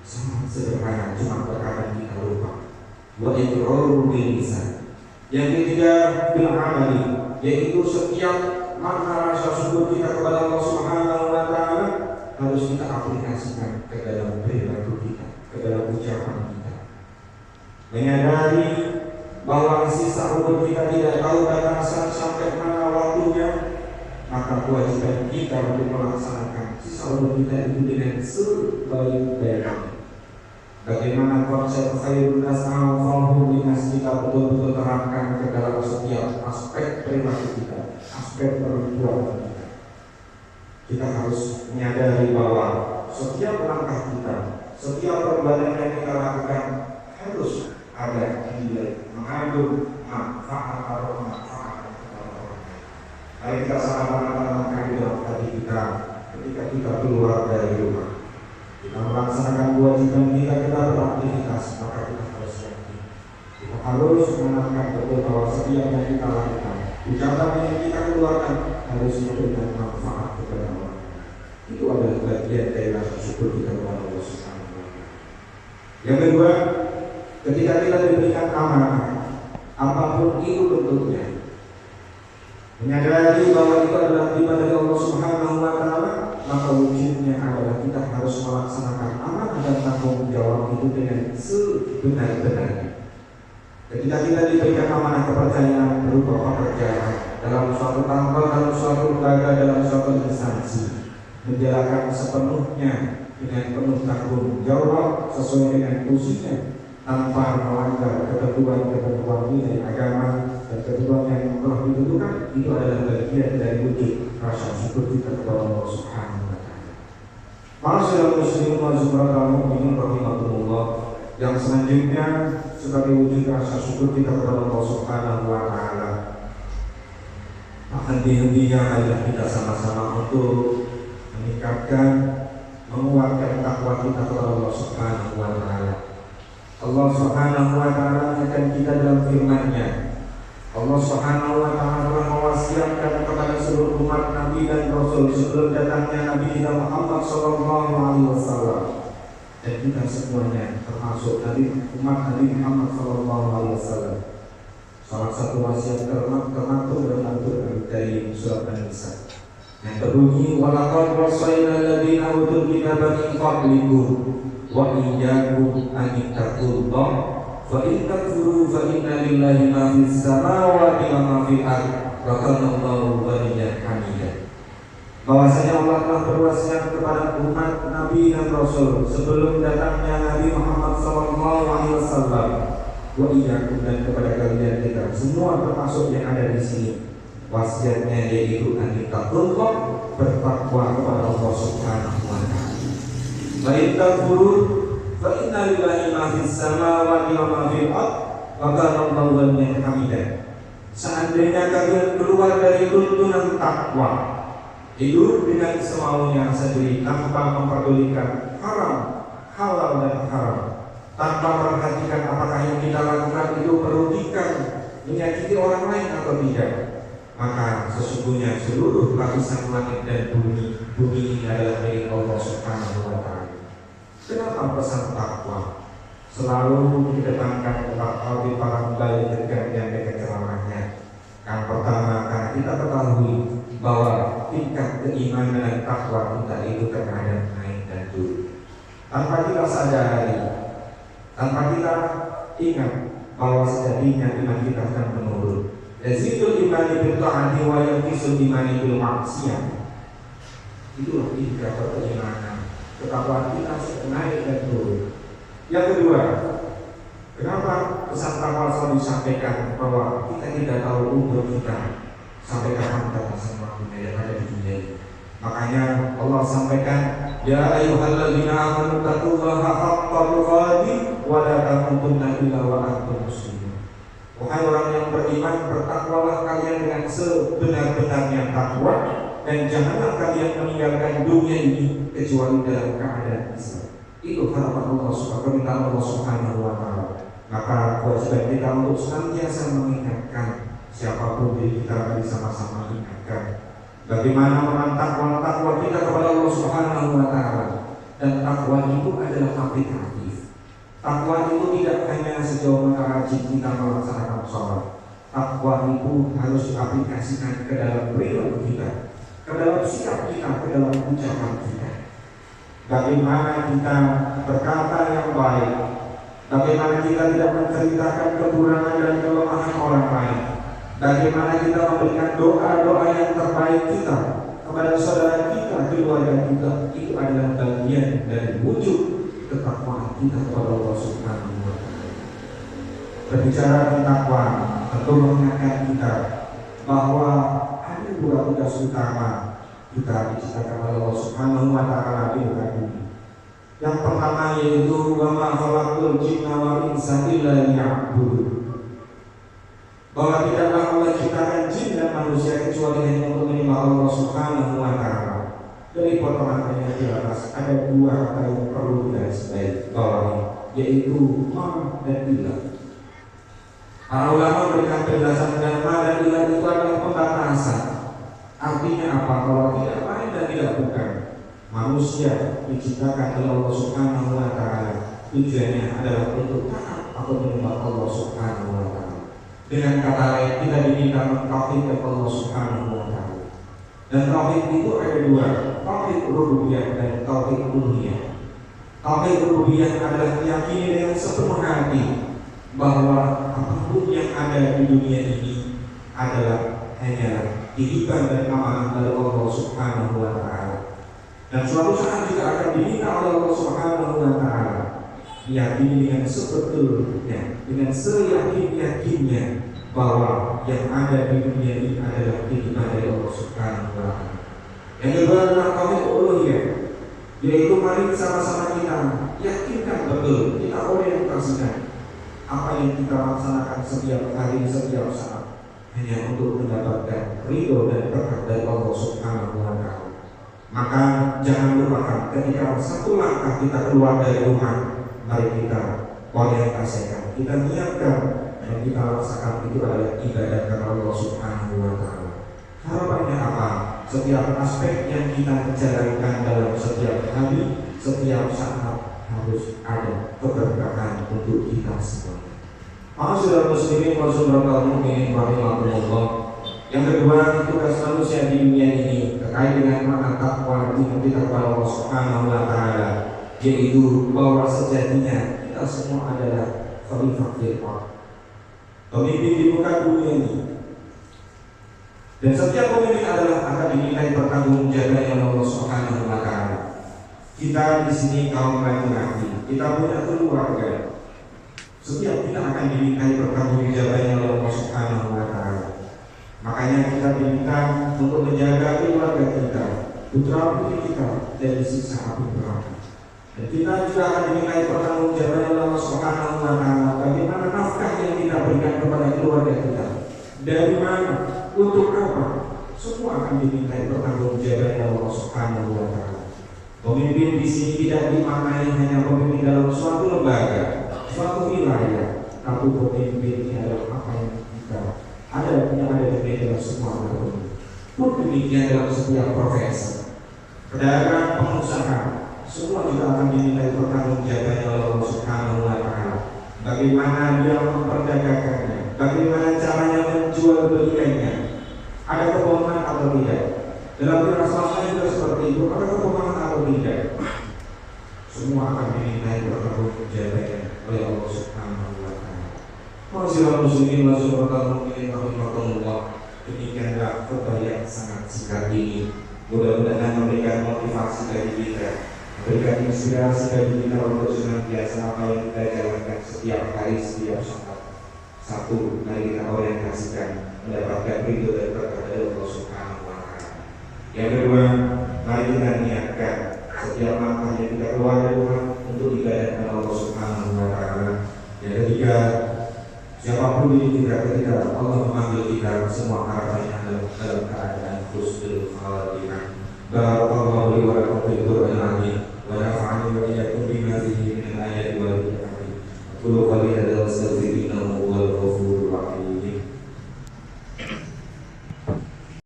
sangat sederhana, cuma terkadang kita lupa. Wa iqrarul lisan. Yang ketiga, bil amali, yaitu setiap makna rasa syukur kita kepada Allah Subhanahu wa taala harus kita aplikasikan ke dalam perilaku kita, ke dalam ucapan kita. Menyadari bahwa sisa umur kita tidak tahu datang sampai mana waktunya, maka kewajiban kita untuk melaksanakan sisa umur kita itu dengan sebaik-baiknya. Bagaimana konsep khairun nas a'afahu linas kita betul-betul terapkan ke dalam setiap aspek perilaku kita, aspek perbuatan kita. Kita harus menyadari bahwa setiap langkah kita, setiap perbuatan yang kita lakukan harus ada nilai mengandung manfaat atau manfaat kepada orang lain. Mari kita sama-sama tanamkan di dalam hati kita ketika kita keluar dari rumah. Kita melaksanakan kewajiban kita beraktivitas, maka kita harus yakin. Kita harus menanamkan betul bahwa setiap yang kita lakukan, ucapan yang kita keluarkan harus memberikan manfaat kepada orang. Itu adalah bagian dari rasa syukur kita kepada Allah Subhanahu wa taala. Yang kedua, ketika kita diberikan amanah, apapun itu bentuknya, menyadari bahwa itu adalah tiba dari Allah Subhanahu wa taala, maka wujudnya adalah kita harus melaksanakan amanah dan tanggung jawab itu dengan sebenar-benarnya. Ketika kita diberikan amanah kepercayaan berupa pekerjaan dalam suatu kantor, dalam suatu lembaga, dalam suatu instansi, menjalankan sepenuhnya dengan penuh tanggung jawab sesuai dengan fungsinya tanpa melanggar ketentuan nilai agama dan ketentuan yang telah ditentukan, itu adalah bagian dari wujud rasa syukur kita kepada Allah Subhanahu wa taala. Ma'asyiral muslimin wal mu'minin rahimakumullah, yang selanjutnya sebagai wujud rasa syukur kita kepada Allah Subhanahu wa taala, henti-hentinya adalah kita sama-sama untuk meningkatkan, menguatkan takwa kita kepada Allah Subhanahu wa taala. Allah Subhanahu wa taala akan kita dalam firman-Nya. Allah Subhanahu wa taala telah mewasiatkan kepada seluruh umat Nabi dan Rasul sebelum datangnya Nabi kita Muhammad sallallahu alaihi wasallam. Dan kita semuanya termasuk umat Nabi Muhammad sallallahu alaihi wasallam. Salah satu wasiat termaktub dalam Al-Qur'an dari surat An-Nisa yang berbunyi, walaqad wasaina alladziina utul kitaba min qablikum wa iyyakum an ittaqullah fa in takfuru fa inna lillahi ma fis samawati wa ma fil ardi wa kana Allahu ghaniyyan hamidah. Bahwasanya Allah telah berwasiat kepada umat Nabi dan Rasul sebelum datangnya Nabi Muhammad sallallahu alaihi wasallam, wa iyyakum, dan kepada kalian kita semua termasuk yang ada di sini. Wasiatnya yaitu an-taqwa, bertakwa kepada Allah Subhanahu wa taala. Fa in takfuru fa inna lillahi ma fis samawati wa ma fil ardi wa kana Allahu ghaniyyan hamidah. Seandainya kalian keluar dari tuntunan takwa, hidup dengan semaunya sendiri tanpa memperdulikan haram, halal dan haram, tanpa memperhatikan apakah yang kita lakukan itu merugikan, menyakiti orang lain atau tidak, maka sesungguhnya seluruh lapisan langit dan bumi ini adalah milik Allah Subhanahu wa taala. Kenapa pesan takwa selalu dikedepankan oleh para mubalik dan ceramahnya? Yang pertama, karena kita ketahui bahwa tingkat keimanan dan takwa kita itu terkadang naik dan turun. Tanpa kita sadari, tanpa kita ingat bahwa sejatinya iman kita akan menurun. Yazidul imani bil ta'ati wa yanqisul imani bil ma'siyah. Itulah indikator keimanan. Ketakwaan kita naik dan turun. Yang kedua, kenapa pesan takwa selalu disampaikan bahwa kita tidak tahu umur kita sampai kapan kita masih yang ada di dunia ini. Makanya Allah sampaikan, ya ayyuhalladzina amanu taqullaha haqqa tuqatih wa la tamutunna illa wa antum muslimun. Wahai orang yang beriman, bertakwalah kalian dengan sebenar-benarnya takwa, dan janganlah kalian meninggalkan dunia ini kecuali dalam keadaan Islam. Itu harapan Allah Subhanahu wa taala. Maka kewajiban kita untuk senantiasa mengingatkan, siapapun diri kita bersama-sama ingatkan bagaimana menantang takwa kita kepada Allah Subhanahu wa taala. Dan takwa itu adalah aplikatif. Takwa itu tidak hanya sejauh mana rajin kita melaksanakan sholat. Takwa itu harus diaplikasikan ke dalam perilaku kita, ke dalam sikap kita, ke dalam ucapan kita. Bagaimana kita berkata yang baik, bagaimana kita tidak menceritakan kekurangan dan kelemahan orang lain, bagaimana kita memberikan doa-doa yang terbaik kita kepada saudara kita, keluarga kita. Itu adalah bagian dari wujud ketakwaan kita kepada Allah Subhanahu wa Ta'ala. Berbicara tentang takwa tentu mengingatkan kita bahwa ada dua tugas utama kita diciptakan oleh Allah Subhanahu wa Ta'ala di muka bumi. Yang pertama yaitu wa ma khalaqtul jinna wal insa illa liya'budun. Bahwa tidaklah Allah ciptakan jin dan manusia kecuali hanya untuk menyembah Allah Subhanahu wa Ta'ala. Dari potongan ayat di atas ada dua kata yang perlu digarisbawahi, yaitu ma dan ilah. Para ulama memberikan penjelasan dengan ma dan ilah itu adalah pembatasan. Artinya apa? Kalau tidak lain dan tidak bukan, manusia diciptakan oleh Allah Subhanahu wa Ta'ala tujuannya adalah untuk taat atau menyembah Allah Subhanahu wa Ta'ala. Dengan kata lain, kita diminta mentauhidkan Allah Subhanahu wa Ta'ala. Dan tauhid itu ada dua, tauhid rububiyah dan tauhid uluhiyah. Tauhid rububiyah adalah meyakini dengan sepenuh hati bahwa apapun yang ada di dunia ini adalah hanyalah titipan dan amanah dari Allah Subhanahu wa Ta'ala. Dan suatu saat juga akan diminta oleh Allah Subhanahu wa Ta'ala meyakini dengan sebetulnya, dengan seyakin-yakinnya bahwa yang ada di dunia ini adalah titipan dari Allah Subhanahu wa Ta'ala. Yang kedua adalah tauhid uluhiyah, yaitu mari sama-sama kita yakinkan betul, kita orientasikan apa yang kita laksanakan setiap hari, setiap saat hanya untuk mendapatkan ridho dan berkat dari Allah Subhanahu wa Ta'ala. Maka jangan lupakan ketika satu langkah kita keluar dari rumah, mari kita orientasikan, kita niatkan dan kita laksanakan itu adalah ibadah kepada Allah Subhanahu wa Ta'ala. Harapannya apa? Setiap aspek yang kita jalankan dalam setiap hari, setiap saat harus ada keberkahan untuk kita semua. Ma'asyiral muslimin wa saudara mukminin rahimakumullah. Yang kedua, tugas manusia di dunia ini terkait dengan makna takwa kita kepada Allah Subhanahu wa Ta'ala, yaitu bahwa sejatinya kita semua adalah khalifah fil ardh, pemimpin di muka dunia ini. Dan setiap pemimpin adalah akan dimintai pertanggungjawaban oleh Allah Subhanahu wa Ta'ala. Kita di sini kaum laki-laki, kita punya keluarga. Setiap kita akan dimintai pertanggungjawaban oleh Allah Subhanahu wa Ta'ala. Makanya kita diminta untuk menjaga keluarga kita, putra putri kita dari siksa api neraka. Dan kita juga akan dimintai pertanggungjawaban oleh Allah Subhanahu wa Ta'ala. Bagaimana nafkah yang kita berikan kepada keluarga kita? Dari mana? Untuk apa? Semua akan dimintai pertanggungjawaban oleh Allah Subhanahu wa Ta'ala. Pemimpin di sini tidak dimaknai hanya pemimpin dalam suatu lembaga, suatu wilayah, tapi pemimpin ini adalah apa yang kita ada di dalam semua orang. Pun demikian dalam setiap profesi, pedagang, pengusaha, semua juga akan dimintai pertanggungjawaban oleh Allah Subhanahu wa Ta'ala. Bagaimana dia memperdagangkannya, bagaimana caranya menjual belikannya, ada kebohongan atau tidak. Dalam Rasulullah juga seperti itu, ada kebohongan atau tidak. Semua akan dimintai pertanggungjawaban oleh Allah Subhanahu wa Ta'ala. Ma'asyiral muslimin wa saudara mukminin rahimakumullah. Demikianlah khutbah yang sangat singkat ini. Mudah-mudahan memberikan motivasi bagi kita, memberikan inspirasi bagi kita untuk senantiasa apa yang kita jalankan setiap hari, setiap saat. Satu, mari kita orientasikan mendapatkan ridho dan berkat dari Allah Subhanahu wa Ta'ala. Yang kedua, mari kita niatkan setiap langkah yang kita keluar dari rumah untuk ibadah kepada Allah Subhanahu wa Ta'ala. Yang ketiga, siapapun diri kita ketika Allah memanggil kita, semua harapannya dalam keadaan husnul khatimah. Barakallahu li wa lakum fil Qur'anil azim wa nafa'ani wa iyyakum bima fihi min al-ayati wal hikmah. Qul qawli hadza wa astaghfirullaha